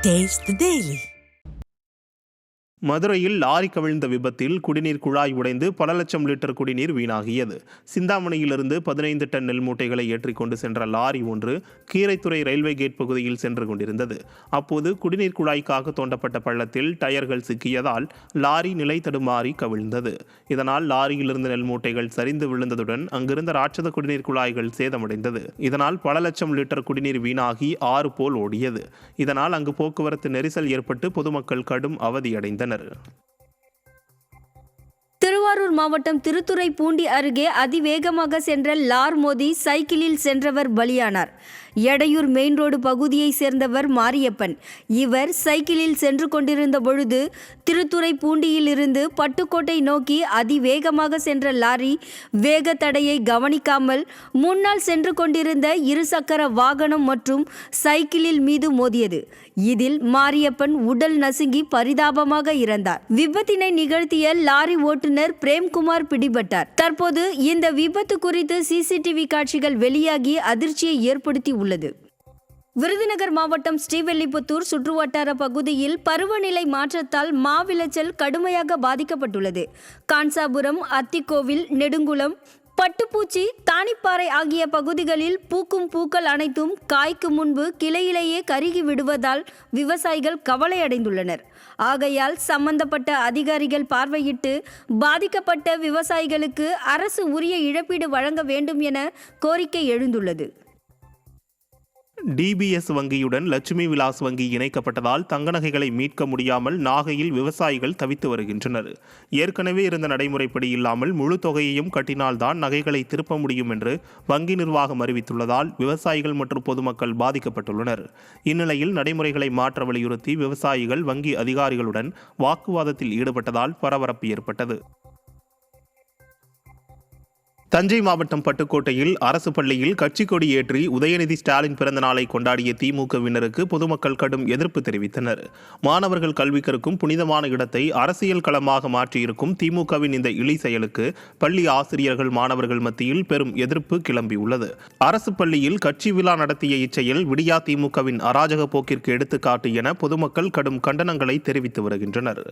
Taste the Daily. மதுரையில் lorry கவிழ்ந்த விபத்தில் குடிநீர் குழாய் உடைந்து பல லட்சம் லிட்டர் குடிநீர் வீணாகியது. சிந்தாமணியிலிருந்து 15 டன் நெல் மூட்டைகளை ஏற்றிக்கொண்டு சென்ற லாரி ஒன்று கீரைத்துறை ரயில்வே கேட் பகுதியில் சென்று கொண்டிருந்தது. அப்போது குடிநீர் குழாய்க்காக தோண்டப்பட்ட பள்ளத்தில் டயர்கள் சிக்கியதால் லாரி நிலை தடுமாறி கவிழ்ந்தது. இதனால் லாரியிலிருந்து நெல் மூட்டைகள் சரிந்து விழுந்ததுடன் அங்கிருந்த ராட்சத குடிநீர் குழாய்கள் சேதமடைந்தது. இதனால் பல லட்சம் லிட்டர் குடிநீர் வீணாகி ஆறு போல் ஓடியது. இதனால் அங்கு போக்குவரத்து நெரிசல் ஏற்பட்டு பொதுமக்கள் கடும் அவதியடைந்தனர். திருவாரூர் மாவட்டம் திருத்துறைப்பூண்டி அருகே அதிவேகமாக சென்ற லார் மோதி சைக்கிளில் சென்றவர் பலியானார். எடையூர் மெயின் ரோடு பகுதியை சேர்ந்தவர் மாரியப்பன். இவர் சைக்கிளில் சென்று கொண்டிருந்த பொழுது திருத்துறைப்பூண்டியில் இருந்து பட்டுக்கோட்டை நோக்கி அதிவேகமாக சென்ற லாரி வேக தடையை கவனிக்காமல் முன்னால் சென்று கொண்டிருந்த இருசக்கர வாகனம் மற்றும் சைக்கிளில் மீது மோதியது. இதில் மாரியப்பன் உடல் நசுங்கி பரிதாபமாக இறந்தார். விபத்தினை நிகழ்த்திய லாரி ஓட்டுநர் பிரேம்குமார் பிடிபட்டார். தற்போது இந்த விபத்து குறித்து சிசிடிவி காட்சிகள் வெளியாகி அதிர்ச்சியை ஏற்படுத்தி உள்ளது. விருதுநகர் மாவட்டம் ஸ்ரீவில்லிபுத்தூர் சுற்றுவட்டார பகுதியில் பருவநிலை மாற்றத்தால் மாவிளைச்சல் கடுமையாக பாதிக்கப்பட்டுள்ளது. கான்சாபுரம், அத்திக்கோவில், நெடுங்குளம், பட்டுப்பூச்சி, தானிப்பாறை ஆகிய பகுதிகளில் பூக்கும் பூக்கள் அனைத்தும் காய்க்கு முன்பு கிளையிலேயே கருகி விடுவதால் விவசாயிகள் கவலையடைந்துள்ளனர். ஆகையால் சம்பந்தப்பட்ட அதிகாரிகள் பார்வையிட்டு பாதிக்கப்பட்ட விவசாயிகளுக்கு அரசு உரிய இழப்பீடு வழங்க வேண்டும் என கோரிக்கை எழுந்துள்ளது. டிபிஎஸ் வங்கியுடன் லட்சுமி விலாஸ் வங்கி இணைக்கப்பட்டதால் தங்க நகைகளை மீட்க முடியாமல் நாகையில் விவசாயிகள் தவித்து வருகின்றனர். ஏற்கனவே இருந்த நடைமுறைப்படி இல்லாமல் முழு தொகையையும் கட்டினால்தான் நகைகளை திருப்ப முடியும் என்று வங்கி நிர்வாகம் அறிவித்துள்ளதால் விவசாயிகள் மற்றும் பொதுமக்கள் பாதிக்கப்பட்டுள்ளனர். இந்நிலையில் நடைமுறைகளை மாற்ற வலியுறுத்தி விவசாயிகள் வங்கி அதிகாரிகளுடன் வாக்குவாதத்தில் ஈடுபட்டதால் பரபரப்பு ஏற்பட்டது. தஞ்சை மாவட்டம் பட்டுக்கோட்டையில் அரசு பள்ளியில் கட்சி கொடி ஏற்றி உதயநிதி ஸ்டாலின் பிறந்த நாளை கொண்டாடிய திமுகவினருக்கு பொதுமக்கள் கடும் எதிர்ப்பு தெரிவித்தனர். மாணவர்கள் கல்வி கற்கும் புனிதமான இடத்தை அரசியல் களமாக மாற்றியிருக்கும் திமுகவின் இந்த இழி செயலுக்கு பள்ளி ஆசிரியர்கள், மாணவர்கள் மத்தியில் பெரும் எதிர்ப்பு கிளம்பியுள்ளது. அரசு பள்ளியில் கட்சி விழா நடத்திய இச்செயல் விடியா திமுகவின் அராஜக போக்கிற்கு எடுத்துக்காட்டு என பொதுமக்கள் கடும் கண்டனங்களை தெரிவித்து வருகின்றனர்.